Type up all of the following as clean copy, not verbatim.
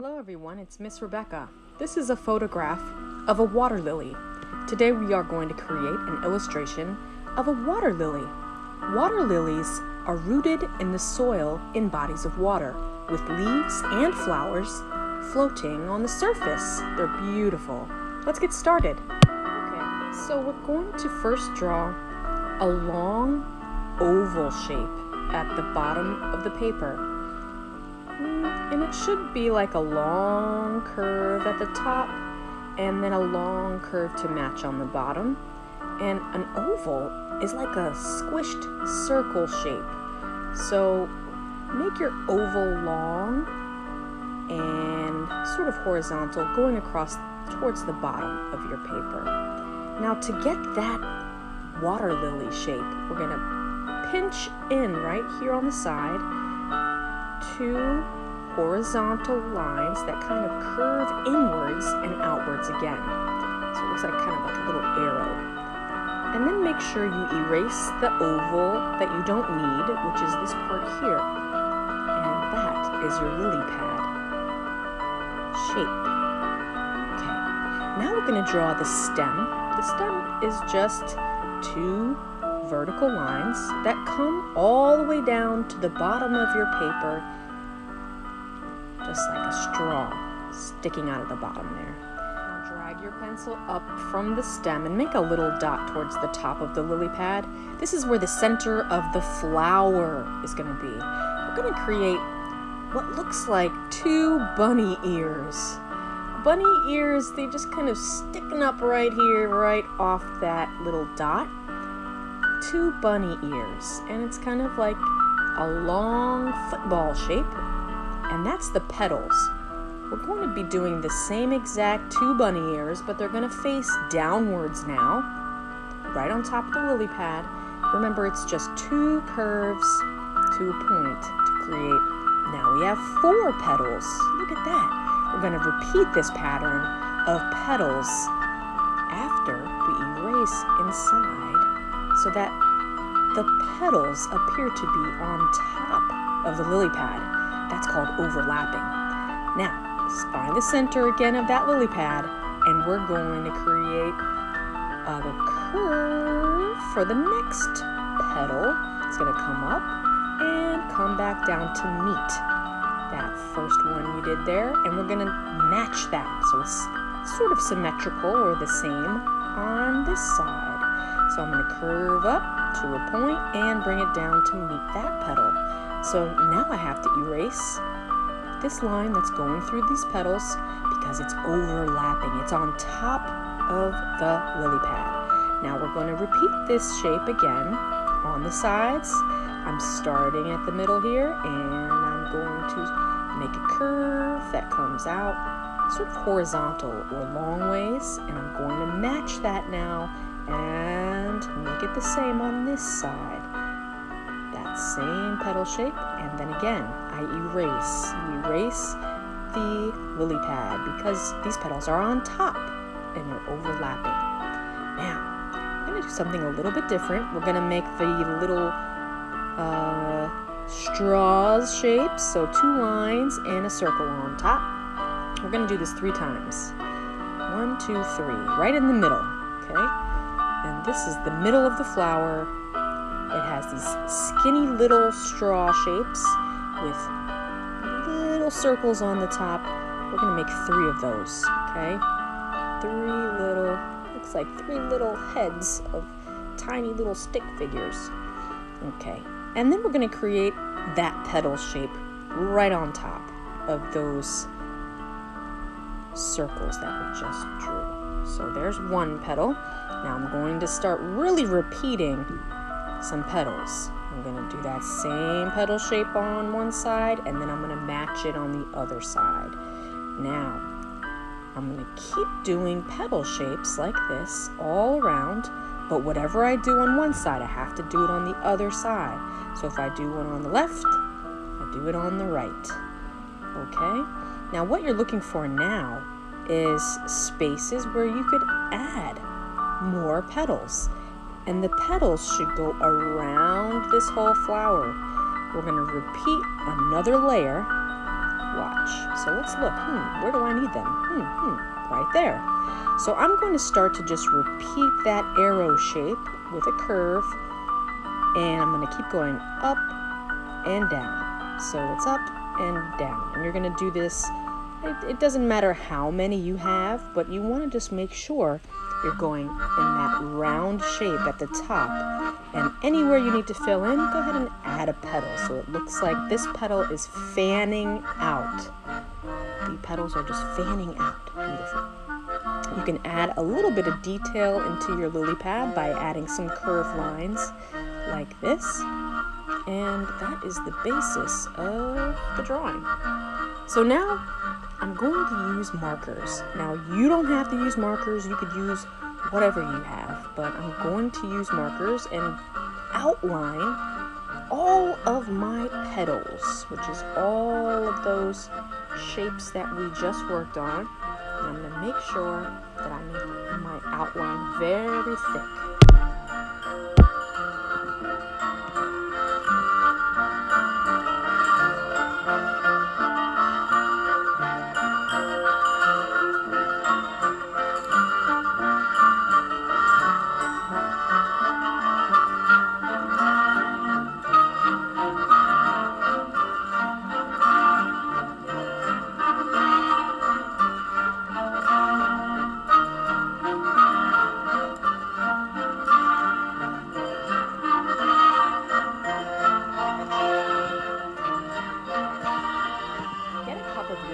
Hello everyone, it's Miss Rebecca. This is a photograph of a water lily. Today we are going to create an illustration of a water lily. Water lilies are rooted in the soil in bodies of water, with leaves and flowers floating on the surface. They're beautiful. Let's get started. Okay, so we're going to first draw a long oval shape at the bottom of the paper. And it should be like a long curve at the top and then a long curve to match on the bottom. And an oval is like a squished circle shape. So make your oval long and sort of horizontal, going across towards the bottom of your paper. Now to get that water lily shape, we're going to pinch in right here on the side two horizontal lines that kind of curve inwards and outwards again. So it looks like kind of like a little arrow. And then make sure you erase the oval that you don't need, which is this part here. And that is your lily pad shape. Okay, now we're going to draw the stem. The stem is just two vertical lines that come all the way down to the bottom of your paper, just like a straw sticking out of the bottom there. Now drag your pencil up from the stem and make a little dot towards the top of the lily pad. This is where the center of the flower is going to be. We're going to create what looks like two bunny ears. Bunny ears, they just kind of sticking up right here, right off that little dot. Two bunny ears, and it's kind of like a long football shape. And that's the petals. We're going to be doing the same exact two bunny ears, but they're going to face downwards now, right on top of the lily pad. Remember, it's just two curves to a point to create. Now we have four petals. Look at that. We're going to repeat this pattern of petals after we erase inside so that the petals appear to be on top of the lily pad. That's called overlapping. Now, let's find the center again of that lily pad, and we're going to create a curve for the next petal. It's going to come up and come back down to meet that first one you did there, and we're going to match that so it's sort of symmetrical or the same on this side. So I'm going to curve up to a point and bring it down to meet that petal. So now I have to erase this line that's going through these petals because it's overlapping. It's on top of the lily pad. Now we're going to repeat this shape again on the sides. I'm starting at the middle here, and I'm going to make a curve that comes out sort of horizontal or long ways, and I'm going to match that now and make it the same on this side. Same petal shape, and then again I erase the lily pad because these petals are on top and they're overlapping. Now I'm going to do something a little bit different. We're going to make the little straws shapes, so two lines and a circle on top. We're going to do this 3 times. 1, 2, 3, right in the middle. Okay, and this is the middle of the flower. It has these skinny little straw shapes with little circles on the top. We're going to make 3 of those, okay? 3 little heads of tiny little stick figures. Okay, and then we're going to create that petal shape right on top of those circles that we just drew. So there's one petal. Now I'm going to start really repeating some petals. I'm going to do that same petal shape on one side, and then I'm going to match it on the other side. Now, I'm going to keep doing petal shapes like this all around, but whatever I do on one side, I have to do it on the other side. So if I do one on the left, I do it on the right. Okay? Now, what you're looking for now is spaces where you could add more petals. And the petals should go around this whole flower. We're going to repeat another layer Watch. So let's look. Where do I need them? Right there. So I'm going to start to just repeat that arrow shape with a curve, and I'm going to keep going up and down. So it's up and down. And you're going to do this. It doesn't matter how many you have, but you want to just make sure you're going in that round shape at the top. And anywhere you need to fill in, go ahead and add a petal. So it looks like this petal is fanning out. The petals are just fanning out. Beautiful. You can add a little bit of detail into your lily pad by adding some curved lines like this. And that is the basis of the drawing. So now I'm going to use markers. Now you don't have to use markers. You could use whatever you have, but I'm going to use markers and outline all of my petals, which is all of those shapes that we just worked on. And I'm going to make sure that I make my outline very thick.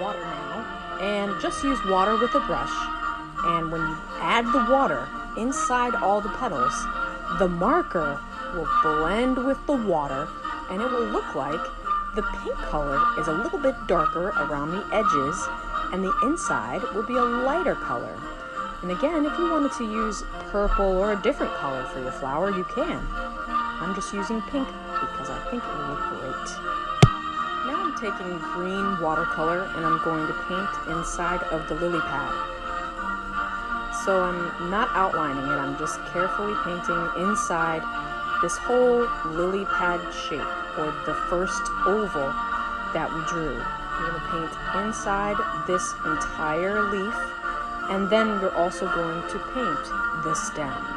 Water now, and just use water with a brush. And when you add the water inside all the petals, the marker will blend with the water, and it will look like the pink color is a little bit darker around the edges, and the inside will be a lighter color. And again, if you wanted to use purple or a different color for your flower, you can. I'm just using pink because I think it will look great. Now I'm taking green watercolor and I'm going to paint inside of the lily pad. So I'm not outlining it, I'm just carefully painting inside this whole lily pad shape, or the first oval that we drew. We're going to paint inside this entire leaf, and then we're also going to paint the stem.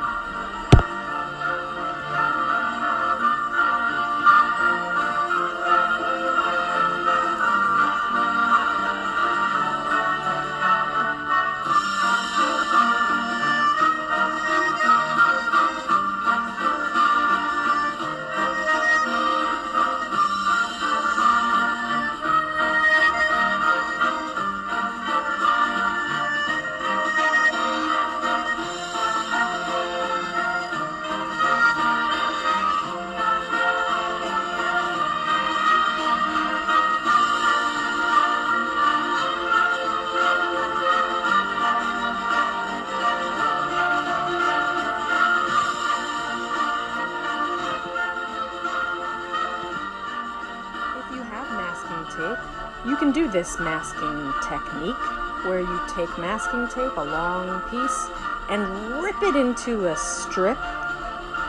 You can do this masking technique where you take masking tape, a long piece, and rip it into a strip,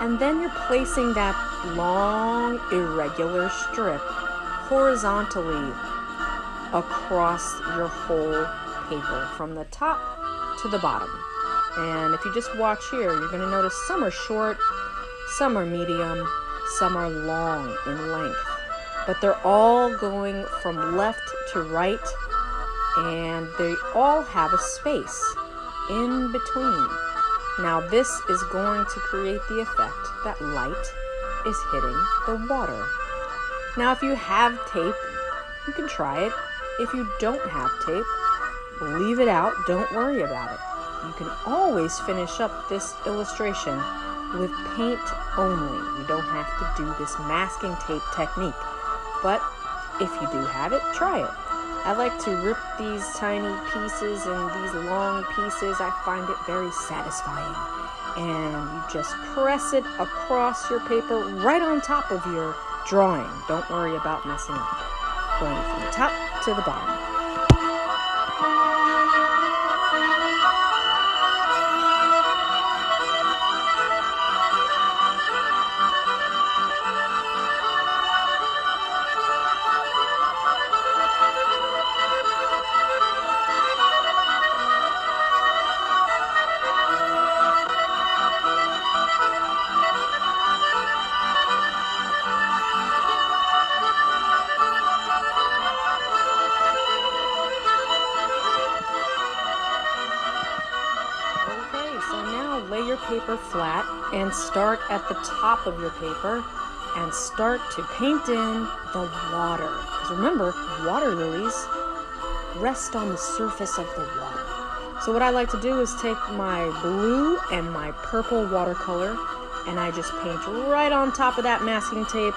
and then you're placing that long, irregular strip horizontally across your whole paper from the top to the bottom. And if you just watch here, you're going to notice some are short, some are medium, some are long in length. But they're all going from left to right, and they all have a space in between. Now this is going to create the effect that light is hitting the water. Now if you have tape, you can try it. If you don't have tape, leave it out, don't worry about it. You can always finish up this illustration with paint only. You don't have to do this masking tape technique. But if you do have it, try it. I like to rip these tiny pieces and these long pieces. I find it very satisfying. And you just press it across your paper right on top of your drawing. Don't worry about messing up. Going from the top to the bottom. lay your paper flat and start at the top of your paper and start to paint in the water. Because remember, water lilies rest on the surface of the water. So what I like to do is take my blue and my purple watercolor and I just paint right on top of that masking tape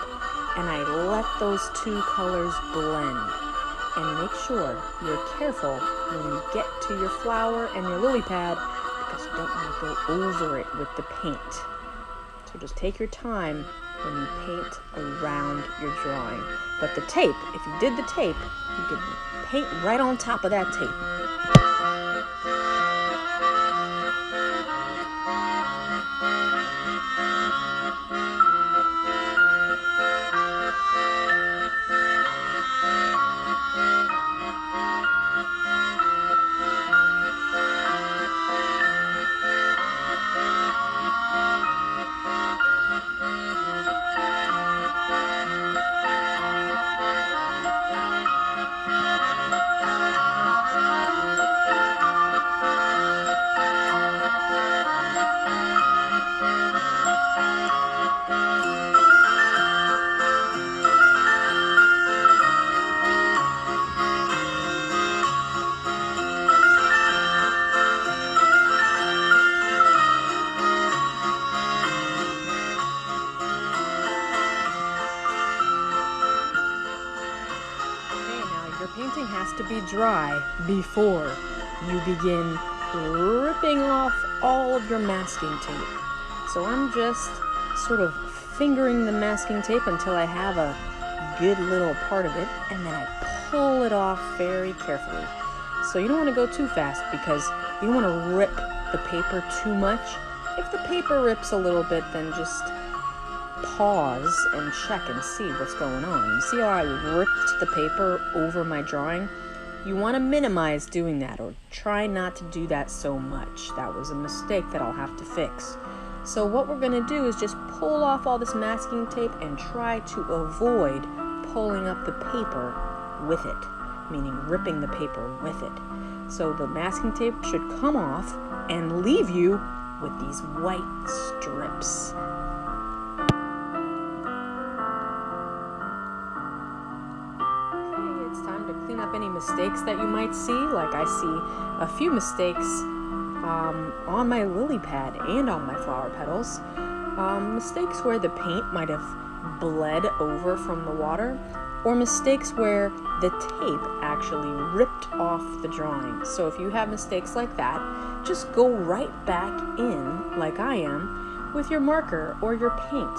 and I let those two colors blend. And make sure you're careful when you get to your flower and your lily pad because you don't want to go over it with the paint. So just take your time when you paint around your drawing. But the tape, if you did the tape, you could paint right on top of that tape. Your painting has to be dry before you begin ripping off all of your masking tape. So I'm just sort of fingering the masking tape until I have a good little part of it, and then I pull it off very carefully. So you don't want to go too fast because you don't want to rip the paper too much. If the paper rips a little bit, then just pause and check and see what's going on. You see how I ripped the paper over my drawing? You want to minimize doing that or try not to do that so much. That was a mistake that I'll have to fix. So what we're going to do is just pull off all this masking tape and try to avoid pulling up the paper with it, meaning ripping the paper with it. So the masking tape should come off and leave you with these white strips. Clean up any mistakes that you might see. Like I see a few mistakes on my lily pad and on my flower petals. Mistakes where the paint might have bled over from the water, or mistakes where the tape actually ripped off the drawing. So if you have mistakes like that, just go right back in, like I am, with your marker or your paint.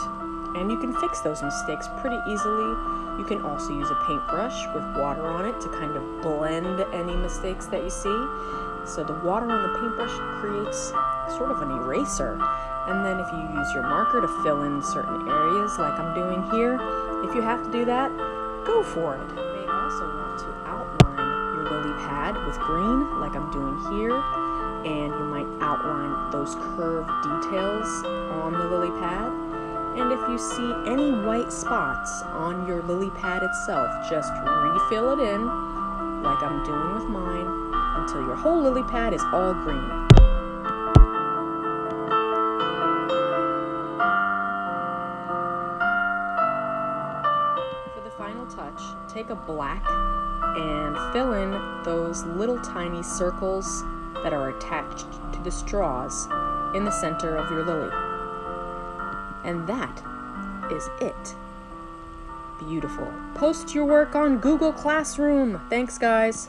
And you can fix those mistakes pretty easily. You can also use a paintbrush with water on it to kind of blend any mistakes that you see. So the water on the paintbrush creates sort of an eraser. And then if you use your marker to fill in certain areas like I'm doing here, if you have to do that, go for it. You may also want to outline your lily pad with green like I'm doing here. And you might outline those curved details on the lily pad. And if you see any white spots on your lily pad itself, just refill it in, like I'm doing with mine, until your whole lily pad is all green. For the final touch, take a black and fill in those little tiny circles that are attached to the straws in the center of your lily. And that is it. Beautiful. Post your work on Google Classroom. Thanks, guys.